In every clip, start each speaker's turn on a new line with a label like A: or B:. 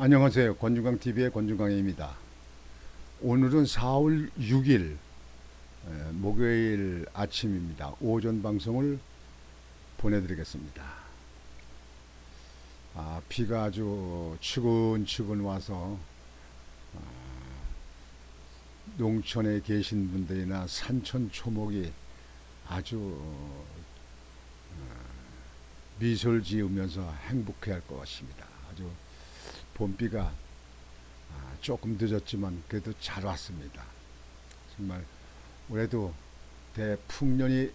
A: 안녕하세요. 권중강TV의 권중강입니다. 오늘은 4월 6일 목요일 아침입니다. 오전 방송을 보내드리겠습니다. 비가 아주 추근추근 와서 농촌에 계신 분들이나 산천 초목이 아주 미소를 지으면서 행복해 할 것입니다. 아주 봄비가 조금 늦었지만 그래도 잘 왔습니다. 정말 올해도 대풍년이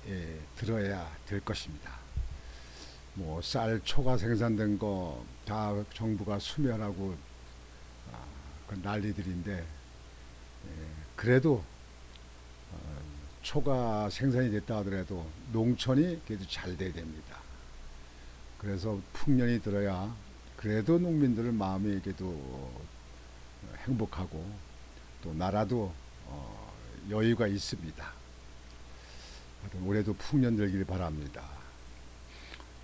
A: 들어야 될 것입니다. 뭐 쌀, 초가 생산된 거 다 정부가 수멸하고 그 난리들인데 그래도 초가 생산이 됐다 하더라도 농촌이 그래도 잘 돼야 됩니다. 그래서 풍년이 들어야 그래도 농민들 마음이 그래도 행복하고 또 나라도 여유가 있습니다. 올해도 풍년 들길 바랍니다.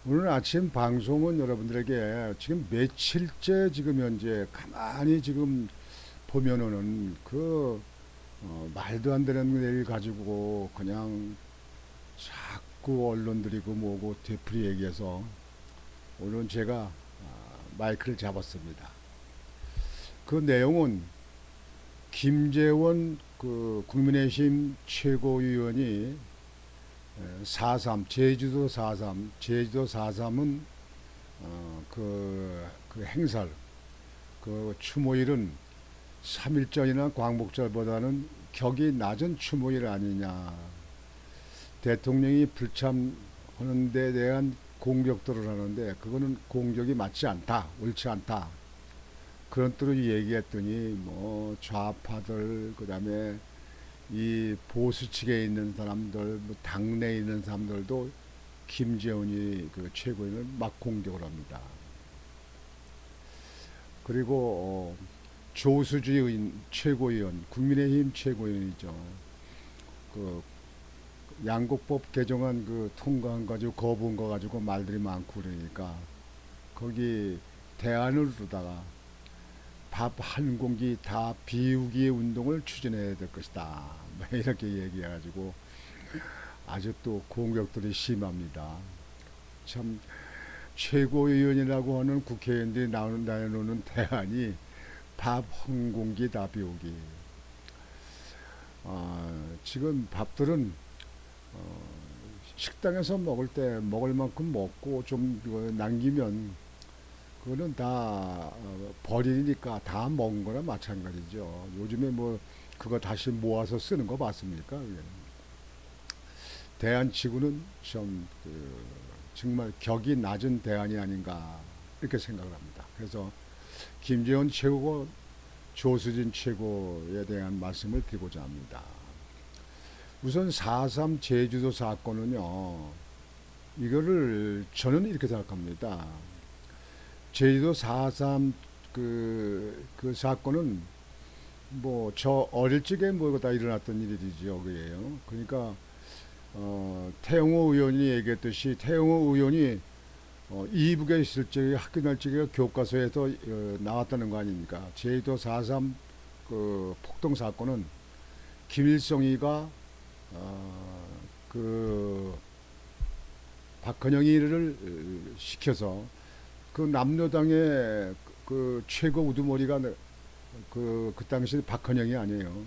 A: 오늘 아침 방송은 여러분들에게 지금 며칠째 지금 현재 가만히 지금 보면은 말도 안 되는 일 가지고 그냥 자꾸 언론들이고 뭐고 되풀이 얘기해서 오늘은 제가 마이크를 잡았습니다. 그 내용은 김재원 그 국민의힘 최고위원이 4.3 제주도 4.3 제주도 4.3은 그 행사를 그 추모일은 3.1절이나 광복절보다는 격이 낮은 추모일 아니냐. 대통령이 불참하는 데 대한 공격들을 하는데 그거는 공격이 맞지 않다, 옳지 않다. 그런 뜻으로 얘기했더니 뭐 좌파들 그다음에 이 보수 측에 있는 사람들, 뭐 당내에 있는 사람들도 김재원이 그 최고위원을 막 공격을 합니다. 그리고 조수주의 최고위원, 국민의힘 최고위원이죠. 그 양곡법 개정안 그 통과한 가지고 거부한 거 가지고 말들이 많고 그러니까 거기 대안을 두다가 밥 한 공기 다 비우기 운동을 추진해야 될 것이다. 뭐 이렇게 얘기해가지고 아주 또 공격들이 심합니다. 참 최고위원이라고 하는 국회의원들이 내놓는 대안이 밥 한 공기 다 비우기. 지금 밥들은 식당에서 먹을 때 먹을 만큼 먹고 좀 남기면 그거는 다 버리니까 다 먹은 거나 마찬가지죠. 요즘에 뭐 그거 다시 모아서 쓰는 거 맞습니까? 대안치고는 좀 정말 격이 낮은 대안이 아닌가 이렇게 생각을 합니다. 그래서 김재원 최고고 조수진 최고에 대한 말씀을 드리고자 합니다. 우선 4.3 제주도 사건은요, 이거를 저는 이렇게 생각합니다. 제주도 4.3 그 사건은 뭐 저 어릴 적에 뭐 다 일어났던 일이죠, 그게요. 그러니까 태영호 의원이 얘기했듯이 태영호 의원이 이북에 있을 적에 학교 날 적에 교과서에서 나왔다는 거 아닙니까? 제주도 4.3 그 폭동 사건은 김일성이가 그 박헌영이를 시켜서 그 남로당의 그 최고 우두머리가 그 당시 박헌영이 아니에요.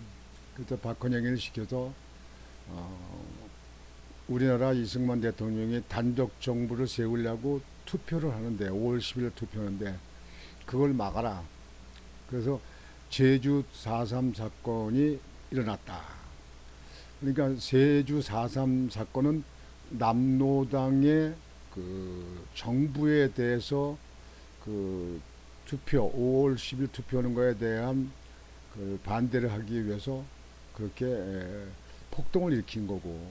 A: 그때 박헌영이를 시켜서 우리나라 이승만 대통령이 단독 정부를 세우려고 투표를 하는데 5월 10일 투표하는데 그걸 막아라. 그래서 제주 4.3 사건이 일어났다. 그러니까 제주 4.3 사건은 남로당의 그 정부에 대해서 그 투표 5월 10일 투표하는 거에 대한 그 반대를 하기 위해서 그렇게 폭동을 일으킨 거고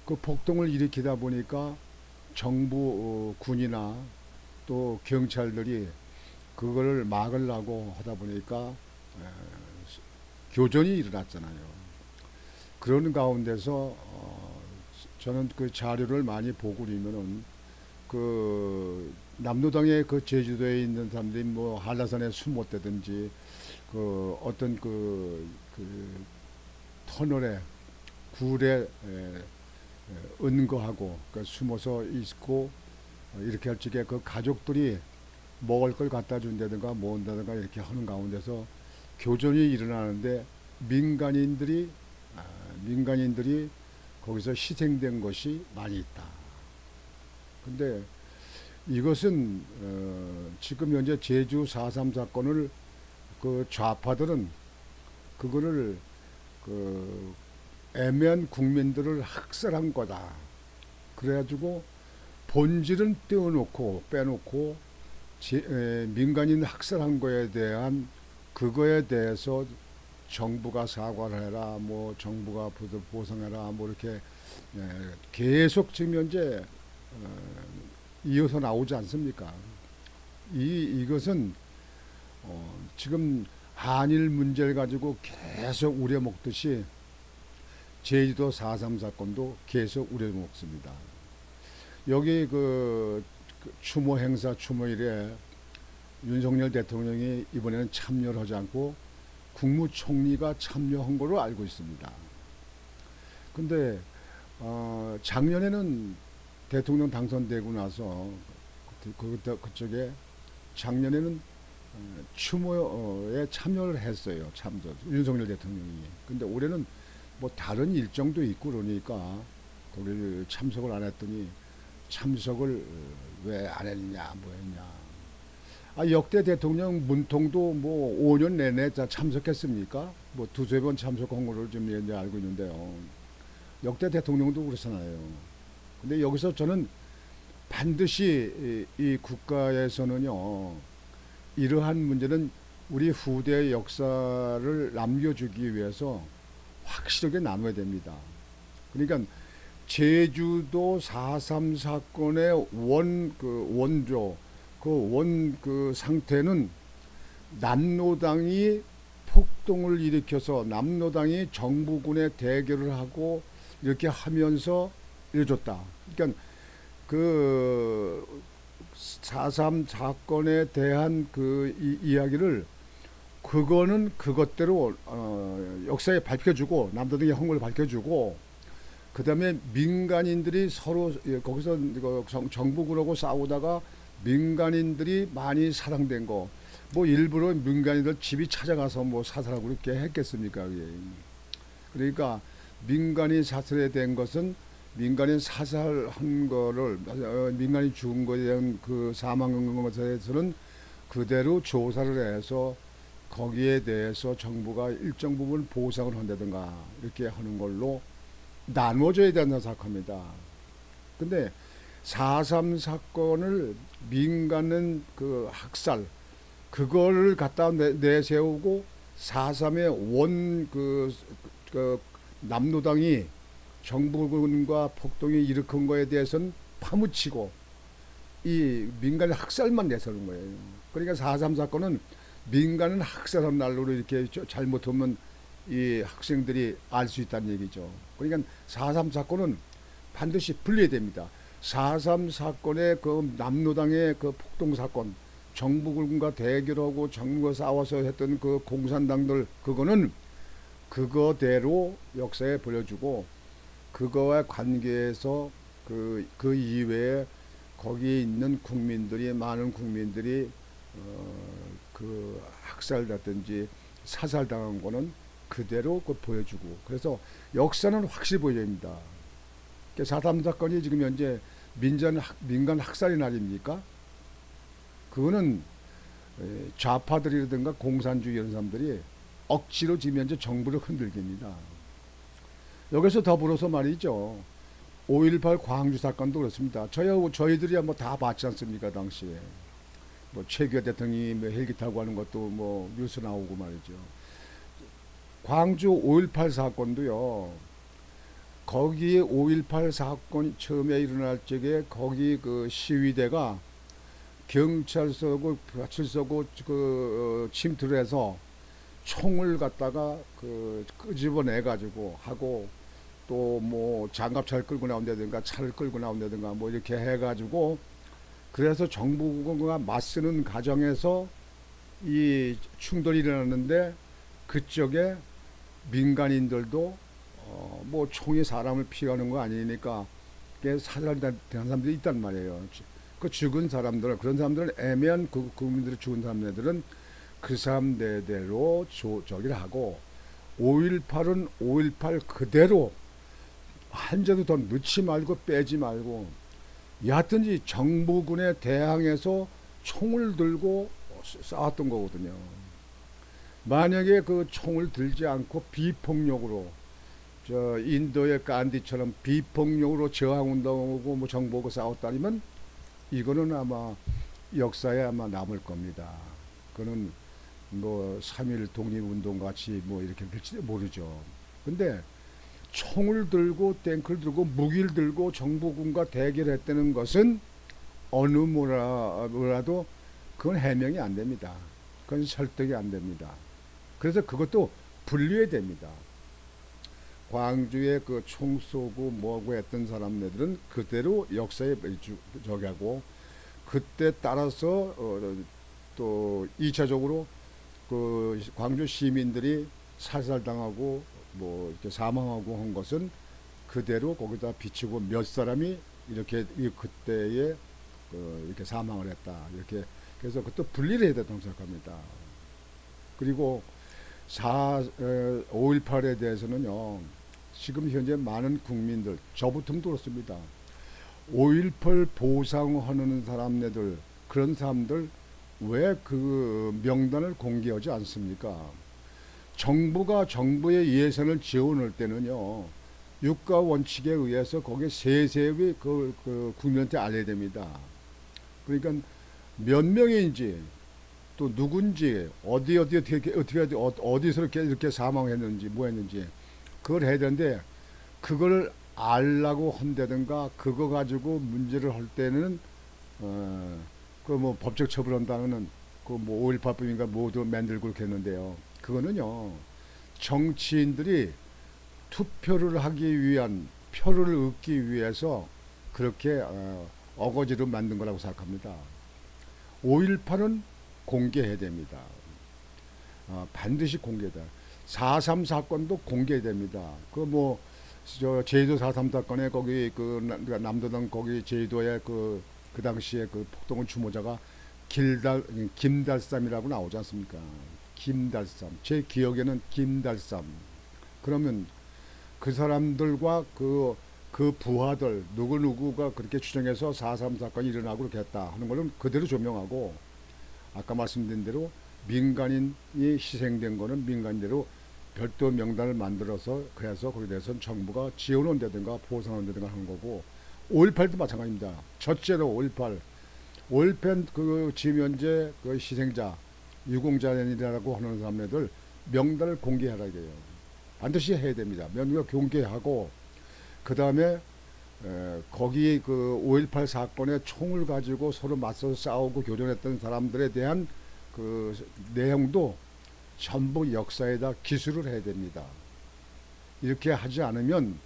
A: 그 폭동을 일으키다 보니까 정부 군이나 또 경찰들이 그걸 막으려고 하다 보니까 교전이 일어났잖아요. 그런 가운데서 저는 그 자료를 많이 보고 그러면은 그 남로당의 그 제주도에 있는 사람들이 뭐 한라산에 숨었다든지 그 어떤 그 터널에 굴에 은거하고 그 숨어서 있고 이렇게 할 적에 그 가족들이 먹을 걸 갖다 준다든가 모은다든가 이렇게 하는 가운데서 교전이 일어나는데 민간인들이 민간인들이 거기서 희생된 것이 많이 있다. 근데 이것은 지금 현재 제주 4.3 사건을 그 좌파들은 그거를 그 애매한 국민들을 학살한 거다. 그래가지고 본질은 떼어놓고 빼놓고 민간인 학살한 거에 대한 그거에 대해서 정부가 사과를 해라, 뭐 정부가 보상해라, 뭐 이렇게 계속 지금 현재 이어서 나오지 않습니까? 이것은 지금 한일 문제를 가지고 계속 우려먹듯이 제주도 4.3 사건도 계속 우려먹습니다. 여기 그 추모 행사 추모일에 윤석열 대통령이 이번에는 참여를 하지 않고 국무총리가 참여한 걸로 알고 있습니다. 근데 작년에는 대통령 당선되고 나서 그쪽에 작년에는 추모에 참여를 했어요. 윤석열 대통령이. 근데 올해는 뭐 다른 일정도 있고 그러니까 거기 참석을 안 했더니 참석을 왜 안 했냐 뭐 했냐. 역대 대통령 문통도 뭐 5년 내내 다 참석했습니까? 뭐 두세 번 참석한 걸로 좀 이제 알고 있는데요. 역대 대통령도 그렇잖아요. 근데 여기서 저는 반드시 이 국가에서는요, 이러한 문제는 우리 후대의 역사를 남겨주기 위해서 확실하게 나눠야 됩니다. 그러니까 제주도 4.3 사건의 원조, 그 상태는 남로당이 폭동을 일으켜서 남로당이 정부군에 대결을 하고 이렇게 하면서 이뤄졌다. 그러니까 그 4.3 사건에 대한 그 이야기를 그거는 그것대로 역사에 밝혀주고 남도당의 헌걸 밝혀주고 그 다음에 민간인들이 서로 거기서 정부군하고 싸우다가 민간인들이 많이 사상된 거 뭐 일부러 민간인들 집이 찾아가서 뭐 사살하고 그렇게 했겠습니까? 그러니까 민간인 사살에 된 것은 민간인 사살한 거를 민간인 죽은 거에 대한 그 사망한 것에 대해서는 그대로 조사를 해서 거기에 대해서 정부가 일정 부분 보상을 한다든가 이렇게 하는 걸로 나눠줘야 된다고 생각합니다. 근데 4.3 사건을 민간은 그 학살 그거를 갖다 내세우고 4.3의 그 남로당이 정부군과 폭동이 일으킨 거에 대해서는 파묻히고 이 민간의 학살만 내세우는 거예요. 그러니까 4.3 사건은 민간은 학살한 날로 이렇게 잘못하면 이 학생들이 알 수 있다는 얘기죠. 그러니까 4.3 사건은 반드시 분리해야 됩니다. 4.3 사건의 그 남로당의 그 폭동 사건, 정부군과 대결하고 정부가 싸워서 했던 그 공산당들 그거는 그거대로 역사에 보여주고 그거와 관계해서 그 이외에 거기에 있는 국민들이 많은 국민들이 그 학살이라든지 사살당한 거는 그대로 보여주고 그래서 역사는 확실히 보여야 됩니다. 4.3 사건이 지금 현재 민간 학살의 날입니까? 그거는 좌파들이라든가 공산주의 이런 사람들이 억지로 지금 현재 정부를 흔들깁니다. 여기서 더불어서 말이죠. 5.18 광주 사건도 그렇습니다. 저희들이야 뭐 다 봤지 않습니까 당시에. 뭐 최규하 대통령이 뭐 헬기 타고 하는 것도 뭐 뉴스 나오고 말이죠. 광주 5.18 사건도요. 거기에 5.18 사건이 처음에 일어날 적에 거기 그 시위대가 경찰서고 파출소고 그 침투를 해서 총을 갖다가 그 끄집어내 가지고 하고 또 뭐 장갑차를 끌고 나온다든가 차를 끌고 나온다든가 뭐 이렇게 해 가지고 그래서 정부가 맞서는 과정에서 이 충돌이 일어났는데 그쪽에 민간인들도 뭐 총이 사람을 피하는 거 아니니까 사살된 사람들이 있단 말이에요. 그 죽은 사람들 그런 사람들은 애매한 국민들이 죽은 사람들은 그 사람들대로 저기를 하고 5.18은 5.18 그대로 한 제도 더 넣지 말고 빼지 말고 여하튼지 정부군에 대항해서 총을 들고 싸웠던 거거든요. 만약에 그 총을 들지 않고 비폭력으로 저 인도의 간디처럼 비폭력으로 저항운동하고 뭐 정부하고 싸웠다면 이거는 아마 역사에 아마 남을 겁니다. 그거는 뭐 3.1 독립운동 같이 뭐 이렇게 될지도 모르죠. 근데 총을 들고 탱크를 들고 무기를 들고 정부군과 대결했다는 것은 어느 뭐라도 그건 해명이 안 됩니다. 그건 설득이 안 됩니다. 그래서 그것도 분리해야 됩니다. 광주에 그 총 쏘고 뭐고 했던 사람들은 그대로 역사에 저기 하고 그때 따라서 또 2차적으로 그 광주 시민들이 살살당하고 뭐 이렇게 사망하고 한 것은 그대로 거기다 비치고 몇 사람이 이렇게 그때에 이렇게 사망을 했다. 이렇게 그래서 그것도 분리를 해야 된다고 생각합니다. 그리고 5.18에 대해서는요, 지금 현재 많은 국민들, 저부터도 그렇습니다. 5.18 보상하는 사람들, 그런 사람들 왜 그 명단을 공개하지 않습니까? 정부가 정부의 예산을 지원할 때는요, 유가 원칙에 의해서 거기에 세세히 그 국민한테 알려야 됩니다. 그러니까 몇 명인지 또 누군지 어디서 이렇게 사망했는지 뭐 했는지 그걸 해야 되는데 그걸 알라고 한다든가 그거 가지고 문제를 할 때는 그 뭐 법적 처벌한다는 그 뭐 5.18법인가 모두 만들고 그렇게 했는데요. 그거는요 정치인들이 투표를 하기 위한 표를 얻기 위해서 그렇게 어거지로 만든 거라고 생각합니다. 5.18은 공개해야 됩니다. 반드시 공개다. 4.3 사건도 공개됩니다. 그 뭐 저 제주도 4.3 사건에 거기 그 남도당 거기 제주도에 그 당시에 그 폭동의 주모자가 김달삼이라고 나오지 않습니까? 김달삼. 제 기억에는 김달삼. 그러면 그 사람들과 그 부하들 누구누구가 그렇게 추정해서 4.3 사건이 일어나고 그렇게 했다 하는 거는 그대로 조명하고 아까 말씀드린 대로 민간인이 희생된 거는 민간인대로 별도 명단을 만들어서 그래서 거기에 대해서는 정부가 지원한다든가 보상한다든가 하는 거고 5.18도 마찬가지입니다. 첫째로 5.18 그 지금 현재 그 희생자 유공자연이라고 하는 사람들 명단을 공개하라 이래요. 반드시 해야 됩니다. 명단 공개하고 그 다음에 거기 그 5.18 사건에 총을 가지고 서로 맞서서 싸우고 교전했던 사람들에 대한 그 내용도 전부 역사에다 기술을 해야 됩니다. 이렇게 하지 않으면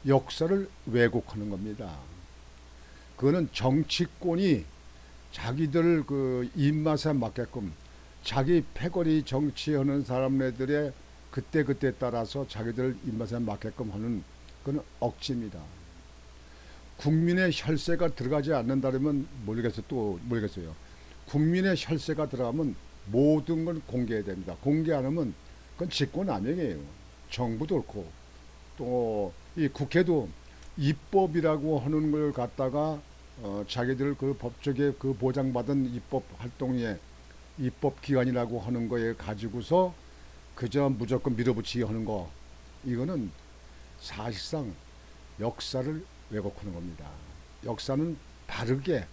A: 역사를 왜곡하는 겁니다. 그거는 정치권이 자기들 그 입맛에 맞게끔 자기 패거리 정치하는 사람들의 그때 따라서 자기들 입맛에 맞게끔 하는 그건 억지입니다. 국민의 혈세가 들어가지 않는다면 모르겠어요. 국민의 혈세가 들어가면 모든 걸 공개해야 됩니다. 공개 안 하면 그건 직권남용이에요. 정부도 그렇고 또 이 국회도 입법이라고 하는 걸 갖다가 자기들 그 법적에 그 보장받은 입법 활동에 입법 기관이라고 하는 거에 가지고서 그저 무조건 밀어붙이게 하는 거 이거는 사실상 역사를 왜곡하는 겁니다. 역사는 바르게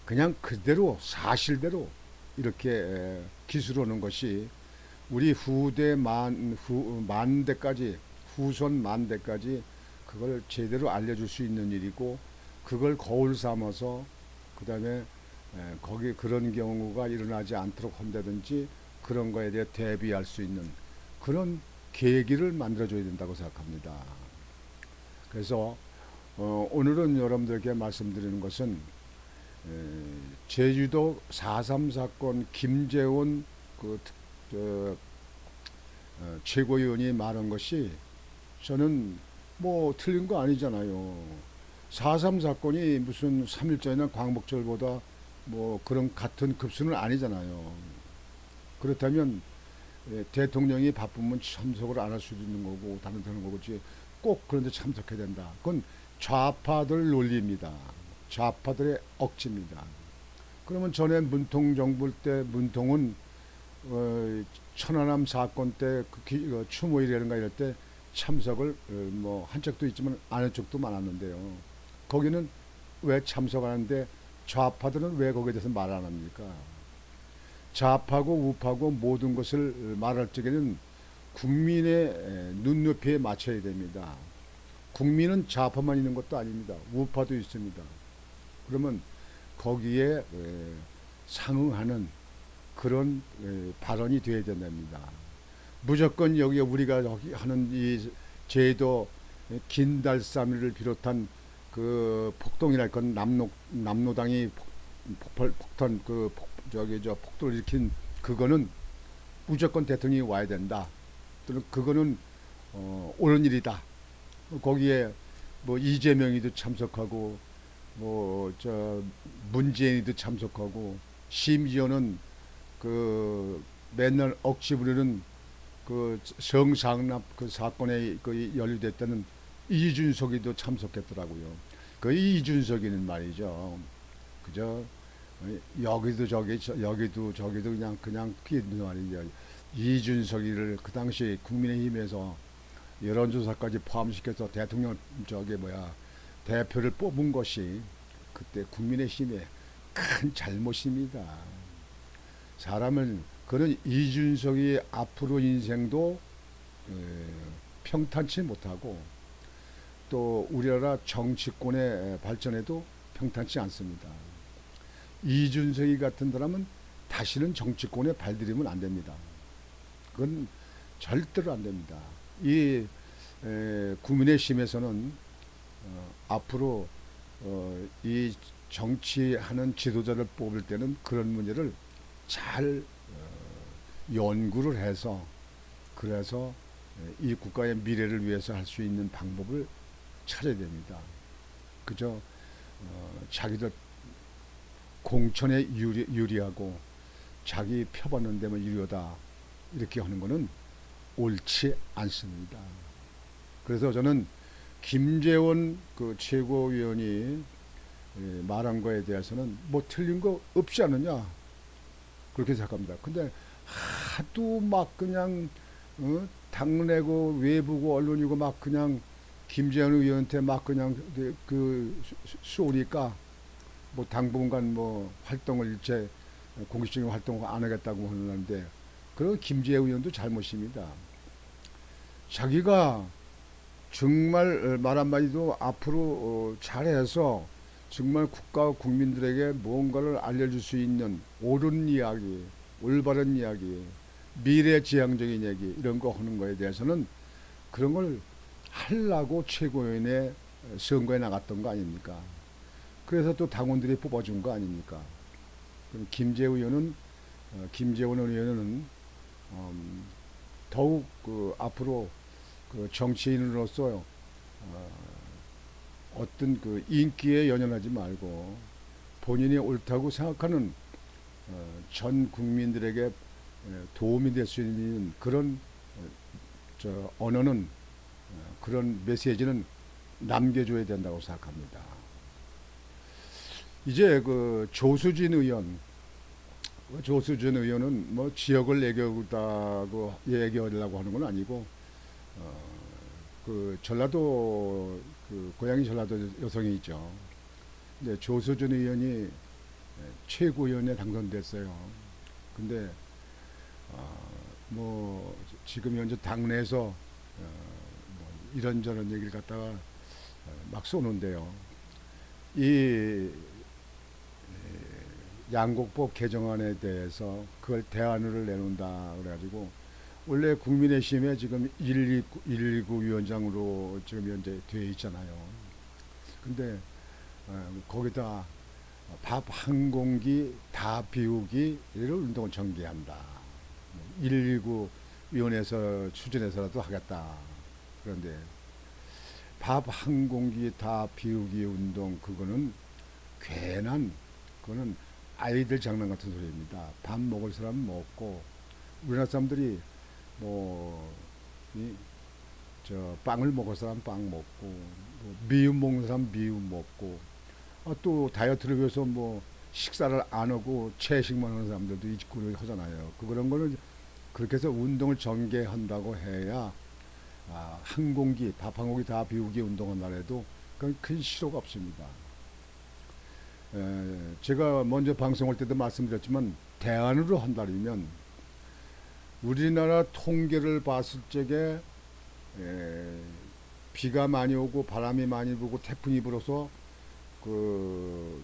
A: 그냥 그대로 사실대로 이렇게 기술하는 것이 우리 만대까지 후손 만대까지 그걸 제대로 알려줄 수 있는 일이고 그걸 거울 삼아서 그 다음에 거기 그런 경우가 일어나지 않도록 한다든지 그런 거에 대해 대비할 수 있는 그런 계기를 만들어줘야 된다고 생각합니다. 그래서 오늘은 여러분들께 말씀드리는 것은 제주도 4.3 사건 김재원 그 저, 최고위원이 말한 것이 저는 뭐 틀린 거 아니잖아요. 4.3 사건이 무슨 3.1절이나 광복절보다 뭐 그런 같은 급수는 아니잖아요. 그렇다면 대통령이 바쁘면 참석을 안 할 수도 있는 거고 다른 되는 거지 꼭 그런데 참석해야 된다. 그건 좌파들 논리입니다. 좌파들의 억지입니다. 그러면 전에 문통 정부 때 문통은 천안함 사건 때 추모일이라든가 이럴 때 참석을 뭐 한 적도 있지만 안 한 적도 많았는데요. 거기는 왜 참석하는데 좌파들은 왜 거기에 대해서 말 안 합니까? 좌파고 우파고 모든 것을 말할 적에는 국민의 눈높이에 맞춰야 됩니다. 국민은 좌파만 있는 것도 아닙니다. 우파도 있습니다. 그러면 거기에 상응하는 그런 발언이 되어야 된답니다. 무조건 여기 우리가 하는 이 제도 긴달쌈을 비롯한 그 폭동이랄 건 남로당이 폭탄 저기 폭도를 일으킨 그거는 무조건 대통령이 와야 된다. 또는 그거는 옳은 일이다. 거기에 뭐 이재명이도 참석하고 뭐 저 문재인이도 참석하고 심지어는 그 맨날 억지 부리는 그 성상납 그 사건에 그 연루됐다는 이준석이도 참석했더라고요. 그 이준석이는 말이죠. 그저 여기도 저기 여기도 저기도 그냥 그게 말이죠. 이준석이를 그 당시 국민의힘에서 여론조사까지 포함시켜서 대통령 저기 뭐야 대표를 뽑은 것이 그때 국민의힘의 큰 잘못입니다. 사람을 그런 이준석이 앞으로 인생도 평탄치 못하고 또 우리나라 정치권의 발전에도 평탄치 않습니다. 이준석이 같은 사람은 다시는 정치권에 발들이면 안 됩니다. 그건 절대로 안 됩니다. 이 국민의힘에서는 앞으로 이 정치하는 지도자를 뽑을 때는 그런 문제를 잘 연구를 해서 그래서 이 국가의 미래를 위해서 할 수 있는 방법을 찾아야 됩니다. 그저 자기들 공천에 유리하고 자기 표받는 데만 유리하다 이렇게 하는 것은 옳지 않습니다. 그래서 저는 김재원 그 최고위원이 말한 거에 대해서는 뭐 틀린 거 없지 않느냐 그렇게 생각합니다. 근데 하도 막 그냥 당내고 외부고 언론이고 막 그냥 김재원 의원한테 막 그냥 그 쏘니까 뭐 당분간 뭐 활동을 일체 공식적인 활동을 안 하겠다고 하는데 그런 김재원 의원도 잘못입니다. 자기가 정말 말 한마디도 앞으로 잘해서 정말 국가와 국민들에게 무언가를 알려줄 수 있는 옳은 이야기, 올바른 이야기, 미래지향적인 얘기 이런 거 하는 거에 대해서는 그런 걸 하려고 최고위원회 선거에 나갔던 거 아닙니까? 그래서 또 당원들이 뽑아준 거 아닙니까? 그럼 김재원 의원은 더욱 그 앞으로 그 정치인으로서 어떤 그 인기에 연연하지 말고 본인이 옳다고 생각하는 전 국민들에게 도움이 될 수 있는 그런 언어는 그런 메시지는 남겨줘야 된다고 생각합니다. 이제 그 조수진 의원은 뭐 지역을 얘기하려고 하는 건 아니고 그 전라도 그 고향이 전라도 여성이 있죠. 근데 조수진 의원이 최고위원에 당선됐어요. 근데 뭐 지금 현재 당내에서 뭐 이런저런 얘기를 갖다가 막 쏘는데요. 이 양곡법 개정안에 대해서 그걸 대안을 내놓는다 그래가지고 원래 국민의힘에 지금 119 위원장으로 지금 현재 되어 있잖아요. 근데 거기다 밥 한 공기 다 비우기를 운동을 전개한다. 119 위원회에서 추진해서라도 하겠다. 그런데 밥 한 공기 다 비우기 운동 그거는 괜한 그거는 아이들 장난 같은 소리입니다. 밥 먹을 사람 먹고 우리나라 사람들이 뭐 빵을 먹을 사람 빵 먹고 뭐 미음 먹는 사람 미음 먹고 또 다이어트를 위해서 뭐 식사를 안 하고 채식만 하는 사람들도 있고 하잖아요. 그런 거는 그렇게 해서 운동을 전개한다고 해야 한 공기 밥 한 공기 다 비우기 운동한다 해도 그건 큰 실효가 없습니다. 제가 먼저 방송할 때도 말씀드렸지만 대안으로 한다면 우리나라 통계를 봤을 적에 비가 많이 오고 바람이 많이 불고 태풍이 불어서 그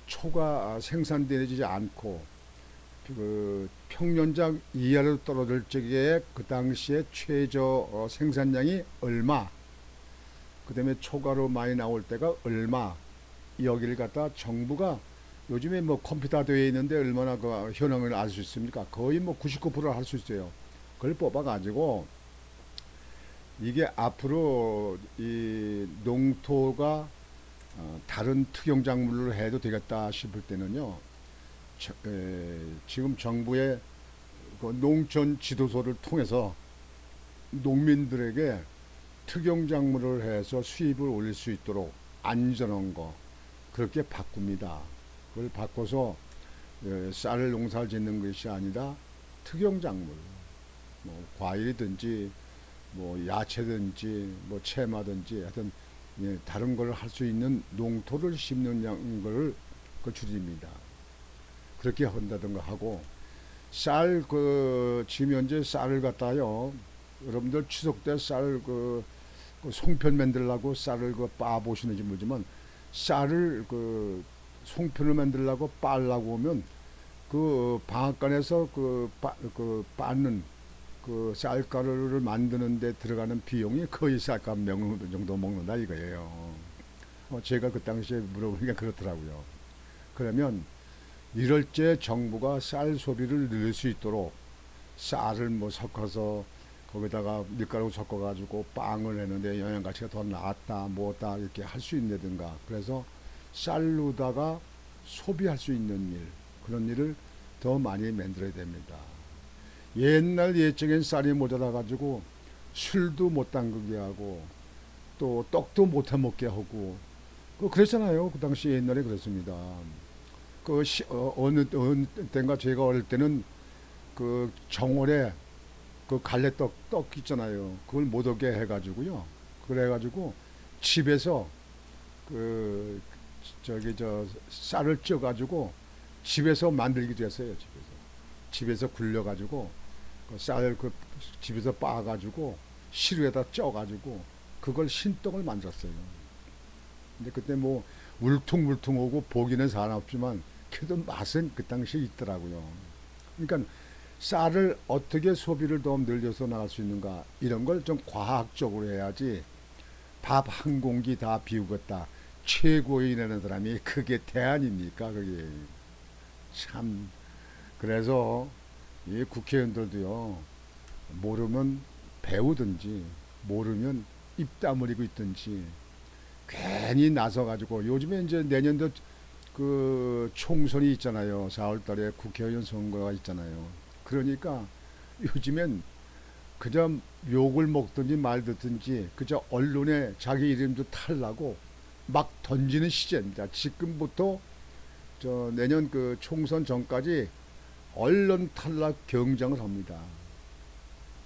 A: 초가 생산되지 않고 그 평년장 이하로 떨어질 적에 그 당시에 최저 생산량이 얼마, 그 다음에 초과로 많이 나올 때가 얼마, 여기를 갖다 정부가 요즘에 뭐 컴퓨터 되어 있는데 얼마나 그 현황을 알 수 있습니까? 거의 뭐 99% 할 수 있어요. 그걸 뽑아가지고 이게 앞으로 이 농토가 다른 특용작물로 해도 되겠다 싶을 때는요. 지금 정부의 그 농촌 지도소를 통해서 농민들에게 특용작물을 해서 수입을 올릴 수 있도록 안전한 거 그렇게 바꿉니다. 그걸 바꿔서 쌀 농사를 짓는 것이 아니라 특용작물, 뭐 과일이든지 뭐 야채든지 뭐 채마든지 하여튼 다른 걸 할 수 있는 농토를 심는 거를 그 줄입니다. 그렇게 한다든가 하고 쌀 지금 현재 쌀을 갖다요. 여러분들 추석 때 쌀 그 송편 만들라고 쌀을 빻아 보시는지 모르지만 쌀을 송편을 만들라고 빻으려고 하면 그 방앗간에서 빻는 그 쌀가루를 만드는데 들어가는 비용이 거의 쌀값 명 정도 먹는다 이거예요. 제가 그 당시에 물어보니까 그렇더라고요. 그러면 이럴 때 정부가 쌀 소비를 늘릴 수 있도록 쌀을 뭐 섞어서 거기다가 밀가루 섞어가지고 빵을 했는데 영양가치가 더 나았다 뭐다 이렇게 할 수 있다든가 그래서 쌀로다가 소비할 수 있는 일 그런 일을 더 많이 만들어야 됩니다. 옛날 옛적엔 쌀이 모자라 가지고 술도 못 담그게 하고 또 떡도 못 해먹게 하고 그랬잖아요. 그 당시 옛날에 그랬습니다. 어느 때인가 제가 어릴 때는 그 정월에 그 갈래떡 있잖아요. 그걸 못 오게 해가지고요. 그래가지고 집에서 그 쌀을 쪄가지고 집에서 만들기도 했어요. 집에서 굴려가지고 그 쌀 집에서 빻아가지고 시루에다 쪄가지고 그걸 신떡을 만들었어요. 근데 그때 뭐 울퉁불퉁하고 보기는 사납지만 그래도 맛은 그 당시에 있더라고요. 그러니까 쌀을 어떻게 소비를 더 늘려서 나갈 수 있는가 이런 걸 좀 과학적으로 해야지 밥 한 공기 다 비우겠다 최고위라는 사람이 그게 대안입니까 그게 참 그래서 이 국회의원들도요 모르면 배우든지 모르면 입 다물고 있든지 괜히 나서 가지고 요즘에 이제 내년도 그 총선이 있잖아요. 4월 달에 국회의원 선거가 있잖아요. 그러니까 요즘엔 그저 욕을 먹든지 말 듣든지 그저 언론에 자기 이름도 탈라고 막 던지는 시절입니다. 지금부터 저 내년 그 총선 전까지 언론 탈락 경쟁을 합니다.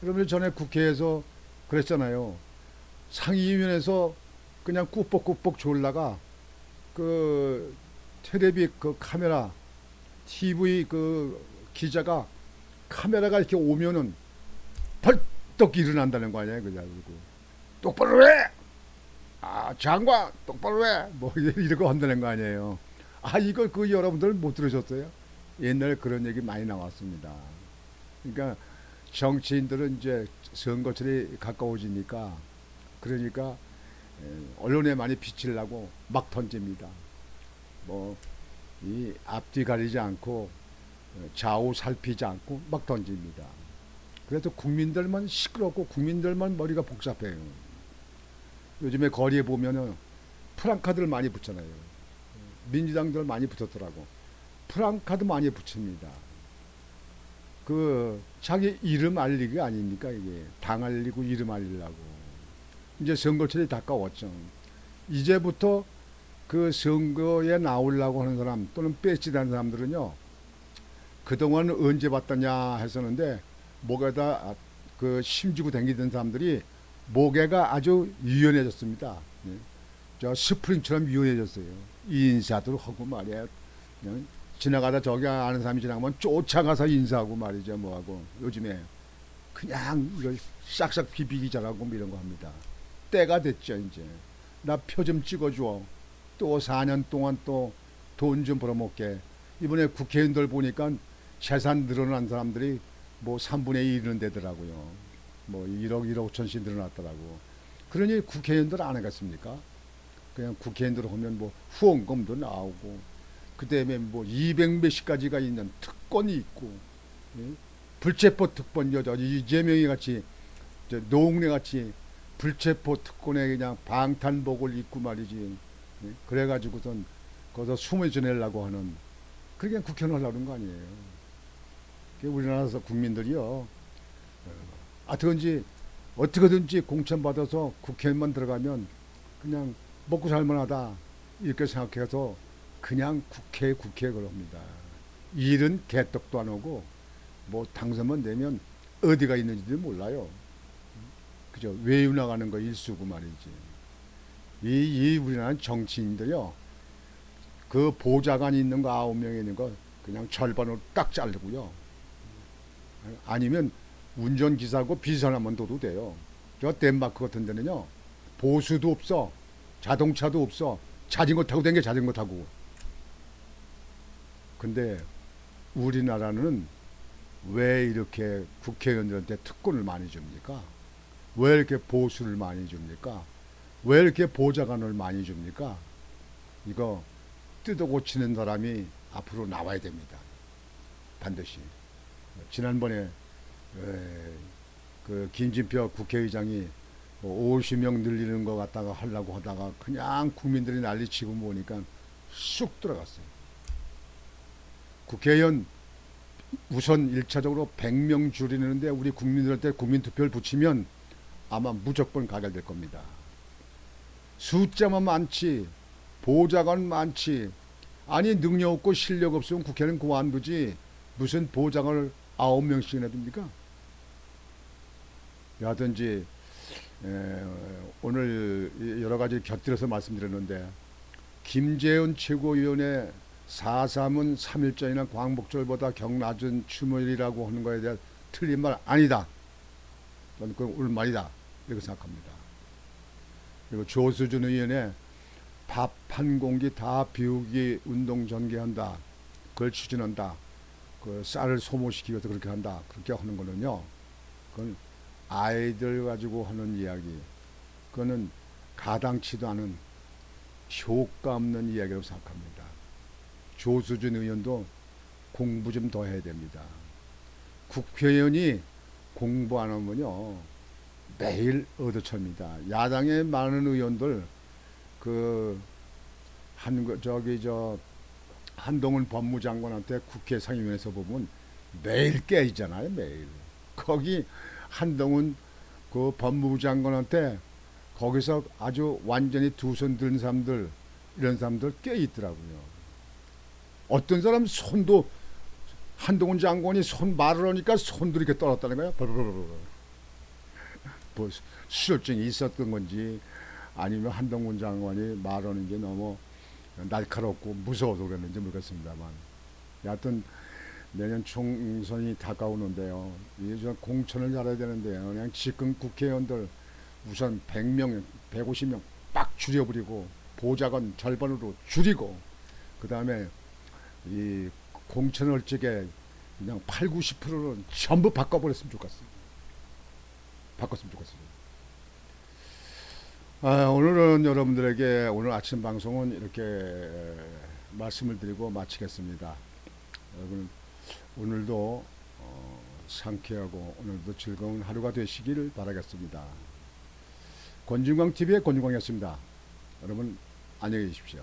A: 여러분 전에 국회에서 그랬잖아요. 상임위원회에서 그냥 꾸벅꾸벅 졸다가 그 텔레비 그 카메라 TV 그 기자가 카메라가 이렇게 오면은 벌떡 일어난다는 거 아니에요. 그래가지고 똑바로 해. 장관 똑바로 해. 뭐 이러고 한다는 거 아니에요. 이거 여러분들 못 들으셨어요? 옛날에 그런 얘기 많이 나왔습니다. 그러니까 정치인들은 이제 선거철이 가까워지니까 그러니까 언론에 많이 비치려고 막 던집니다. 뭐 이 앞뒤 가리지 않고 좌우 살피지 않고 막 던집니다. 그래서 국민들만 시끄럽고 국민들만 머리가 복잡해요. 요즘에 거리에 보면은 프랑카드를 많이 붙잖아요. 민주당들 많이 붙었더라고. 프랑카드 많이 붙입니다. 그 자기 이름 알리기 아닙니까 이게. 당 알리고 이름 알리려고. 이제 선거철이 가까웠죠. 이제부터 그 선거에 나오려고 하는 사람 또는 배지단 사람들은요. 그동안 언제 봤더냐 했었는데 목에다 그 심지고 댕기던 사람들이 목에가 아주 유연해졌습니다. 예. 저 스프링처럼 유연해졌어요. 인사도 하고 말이야. 그냥 지나가다 저기 아는 사람이 지나가면 쫓아가서 인사하고 말이죠. 뭐하고 요즘에 그냥 이걸 싹싹 비비기 잘하고 뭐 이런 거 합니다. 때가 됐죠 이제. 나 표 좀 찍어줘. 또 4년 동안 또 돈 좀 벌어먹게. 이번에 국회의원들 보니까 재산 늘어난 사람들이 뭐 3분의 1은 되더라고요. 뭐 1억 1억 5천씩 늘어났더라고. 그러니 국회의원들 안 하겠습니까? 그냥 국회의원들 하면 뭐 후원금도 나오고 그다음에 뭐 200몇십가지가 있는 특권이 있고 예? 불체포 특권 여자 이재명이 같이 노웅래 같이 불체포 특권에 그냥 방탄복을 입고 말이지 예? 그래가지고선 거기서 숨을 지내려고 하는 그게 국회의원 하려는 거 아니에요. 우리나라에서 국민들이요 어떻게든지 공천받아서 국회의원만 들어가면 그냥 먹고 살만하다 이렇게 생각해서 그냥 국회 그럽니다. 일은 개떡도 안 오고 뭐 당선만 되면 어디가 있는지도 몰라요. 그죠? 외유 나가는 거 일수고 말이지. 이 우리나라는 정치인들요. 그 보좌관 있는 거 9명 있는 거 그냥 절반으로 딱 자르고요. 아니면 운전기사고 비서나만 둬도 돼요. 저 덴마크 같은 데는요. 보수도 없어. 자동차도 없어. 자전거 타고 댕겨 자전거 타고. 근데 우리나라는 왜 이렇게 국회의원들한테 특권을 많이 줍니까? 왜 이렇게 보수를 많이 줍니까? 왜 이렇게 보좌관을 많이 줍니까? 이거 뜯어 고치는 사람이 앞으로 나와야 됩니다. 반드시. 지난번에 그 김진표 국회의장이 뭐 50명 늘리는 거 갖다가 하려고 하다가 그냥 국민들이 난리치고 보니까 쑥 들어갔어요. 국회의원 우선 1차적으로 100명 줄이는데 우리 국민들한테 국민투표를 붙이면 아마 무조건 가결될 겁니다. 숫자만 많지 보좌관 많지 아니 능력 없고 실력 없으면 국회는 그만두지 무슨 보좌관을 9명씩이나 둡니까? 여하튼지 오늘 여러 가지 곁들여서 말씀드렸는데 김재원 최고위원의 4.3은 3.1절이나 광복절보다 격 낮은 추모일이라고 하는 거에 대한 틀린 말 아니다. 저는 그건 옳말이다. 이렇게 생각합니다. 그리고 조수준 의원의 밥 한 공기 다 비우기 운동 전개한다. 그걸 추진한다. 그 쌀을 소모시키기 위해서 그렇게 한다. 그렇게 하는 거는요. 그건 아이들 가지고 하는 이야기. 그거는 가당치도 않은 효과 없는 이야기라고 생각합니다. 조수준 의원도 공부 좀 더 해야 됩니다. 국회의원이 공부 안 하면요. 매일 얻어찹니다. 야당의 많은 의원들 한동훈 법무장관한테 국회 상임위에서 보면 매일 깨지잖아요. 매일. 거기 한동훈 그 법무부 장관한테 거기서 아주 완전히 두 손 든 사람들 이런 사람들 꽤 있더라고요. 어떤 사람 손도 한동훈 장관이 손 말을 하니까 손도 이렇게 떨었다는 거야. 뭐 수혈증이 있었던 건지 아니면 한동훈 장관이 말하는 게 너무 날카롭고 무서워서 그랬는지 모르겠습니다만 여하튼 내년 총선이 다가오는데요. 이제 공천을 잘해야 되는데요. 그냥 지금 국회의원들 우선 100명, 150명 빡 줄여버리고 보좌관 절반으로 줄이고 그 다음에 이 공천을 적에 그냥 8, 90%는 전부 바꿔버렸으면 좋겠어요. 바꿨으면 좋겠어요. 오늘은 여러분들에게 오늘 아침 방송은 이렇게 말씀을 드리고 마치겠습니다. 여러분 오늘도 상쾌하고 오늘도 즐거운 하루가 되시기를 바라겠습니다. 권진광 TV의 권진광이었습니다. 여러분 안녕히 계십시오.